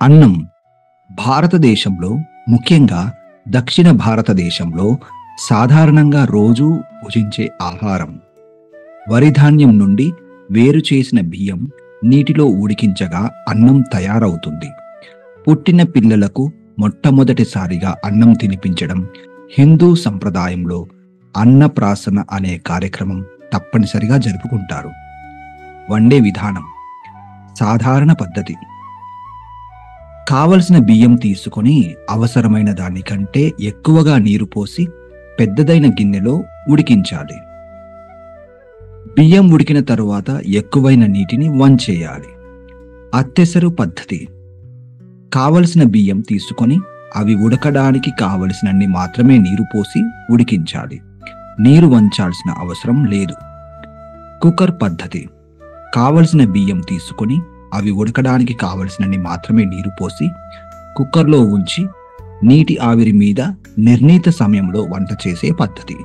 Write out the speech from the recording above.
అన్నం భారతదేశంలో, ముఖ్యంగా దక్షిణ భారతదేశంలో సాధారణంగా రోజూ భుజించే ఆహారం. వరి ధాన్యం నుండి వేరు చేసిన బియ్యం నీటిలో ఉడికించగా అన్నం తయారవుతుంది. పుట్టిన పిల్లలకు మొట్టమొదటిసారిగా అన్నం తినిపించడం హిందూ సంప్రదాయంలో అన్నప్రాసన అనే కార్యక్రమం తప్పనిసరిగా జరుపుకుంటారు. వండే విధానం సాధారణ పద్ధతి. కావలసిన బియ్యం తీసుకొని అవసరమైన దానికంటే ఎక్కువగా నీరు పోసి పెద్దదైన గిన్నెలో ఉడికించాలి. బియ్యం ఉడికిన తరువాత ఎక్కువైన నీటిని వంచేయాలి. అత్తెసరు పద్ధతి. కావలసిన బియ్యం తీసుకొని అవి ఉడకడానికి కావలసినన్ని మాత్రమే నీరు పోసి ఉడికించాలి. నీరు వంచాల్సిన అవసరం లేదు. కుక్కర్ పద్ధతి. కావలసిన బియ్యం తీసుకొని అవి ఉడకడానికి కావలసినన్ని మాత్రమే నీరు పోసి కుక్కర్లో ఉంచి నీటి ఆవిరి మీద నిర్ణీత సమయంలో వంట చేసే పద్ధతి.